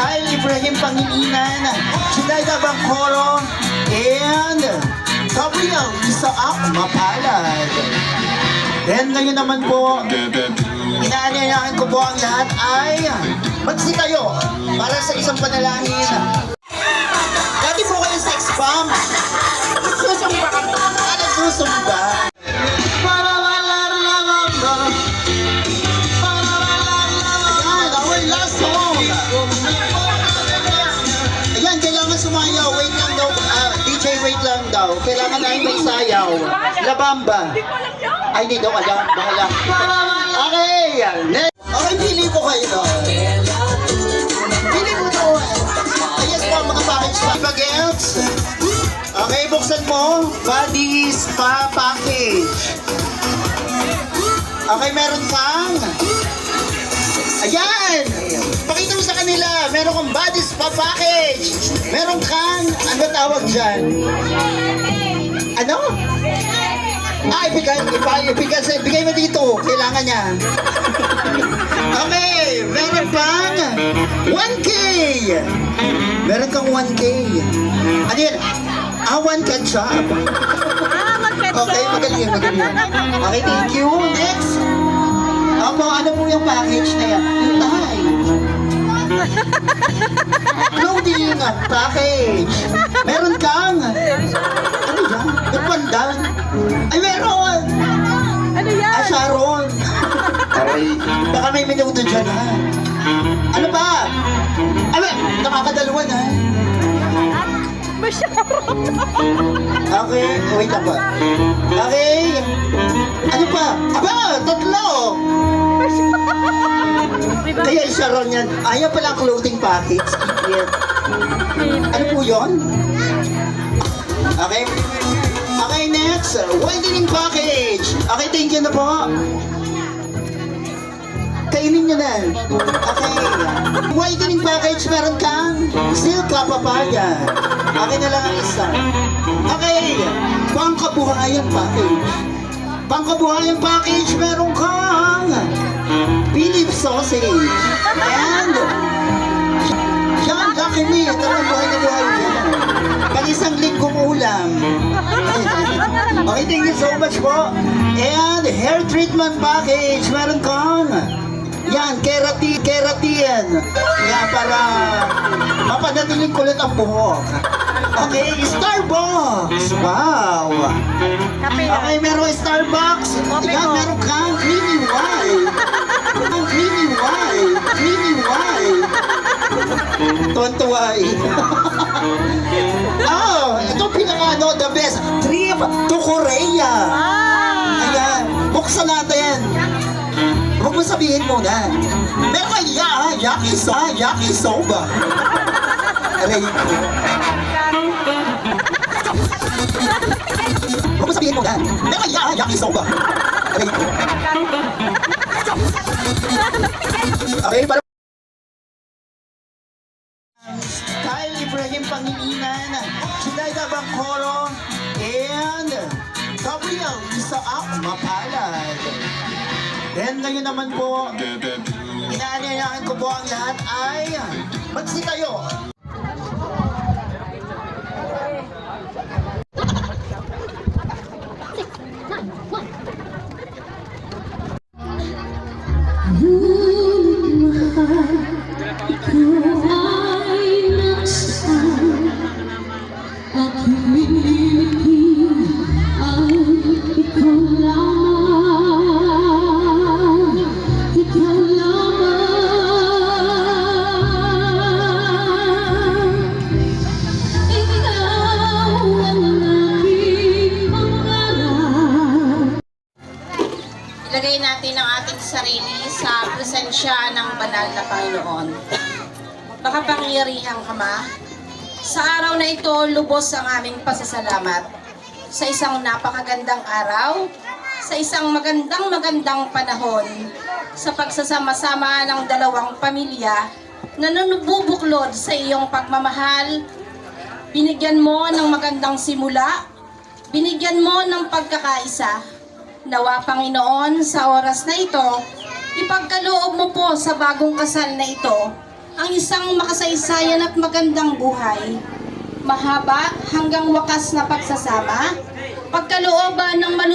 Kyle Ibrahim Pangilinan, Judaida Bangkoro, and Gabriel Isaak Mapalad. Then ngayon naman po, inaanyayahan ko po ang lahat ay magsitayo para sa isang panalangin. Dati po kayo sa ex-bomb. Nagsusumba ka. Nagsusumba. Ayan, our last song. Ayan, kailangan sumayaw. Wait lang daw. DJ, wait lang daw. Kailangan na may sayaw. La Bamba. Ay, hindi daw alam. Bahala. Okay. Okay, pili ko kayo. Pili ko to. Ayos po ang mga package pa. Bagets. Okay, buksan mo. Body Spa Package. Okay, meron kang... Ayan! Pakita mo sa kanila. Meron kang Body Spa Package. Meron kang... Ano tawag dyan? Ano? Ibigay mo dito. Kailangan niya. Okay, meron pang 1K. Meron kang 1K. Ano yun? 1 ketchup. Okay, magaling. Okay, thank you. Next. Opo, ano po yung package na yan? Yung tahay. Clothing package. Meron kang... Ano yan? Yung pandan. Ay, meron! Ano yan? Sharon. Baka may minuto dyan, ha? Ano pa? Ano? Nakakadalawa na. Okay, wait lang ba? Okay. Ano pa? Aba, tatlo! Kaya Sharon yan. Ayaw pala ang clothing package. Ano po yun? Okay. Okay, next. Whitening package. Okay, thank you na po. Kainin nyo na. Okay. Whitening package, meron kang Silka Papaya. Okay na lang ang isa. Okay. Pangkabuhayan package. Pangkabuhayan package, meron kang Philip Sausage. And John Lucky Me. Talagang buhay na buhay yan. Pag-isang linggong ulam. Okay, thank you so much po. And hair treatment package, meron kang yan, keratin. Yan, para mapanatiling kulit ang buhok. Okay, Starbucks. Wow. Okay, meron Starbucks. Yan, meron kang creamy white. Creamy white. Tuwan-tuwa eh. Oh, ito pinakano, the best. Trip to Korea. Ayan, buksan natin. Huwag mo sabihin muna. Meron kaya, yakisoba. Aray ko. Huwag mo sabihin muna. Meron kaya, yakisoba. Aray ko. Okay, para... Kyle Ibrahim Pangilinan, Judaida Bangkoro, and Gabriel Isaak Mapalad. Then ngayon naman po, inaanyayahan ko po ang lahat ay magsitayo. Ilagay natin ang ating sarili sa presensya ng banal na Panginoon. Makapangyarihang Ama, sa araw na ito, lubos ang aming pasasalamat sa isang napakagandang araw, sa isang magandang panahon, sa pagsasama-sama ng dalawang pamilya na nanububuklod sa iyong pagmamahal. Binigyan mo ng magandang simula, binigyan mo ng pagkakaisa. Nawa Panginoon, sa oras na ito, ipagkaloob mo po sa bagong kasal na ito ang isang makasaysayan at magandang buhay. Mahaba hanggang wakas na pagsasama, pagkalooban ng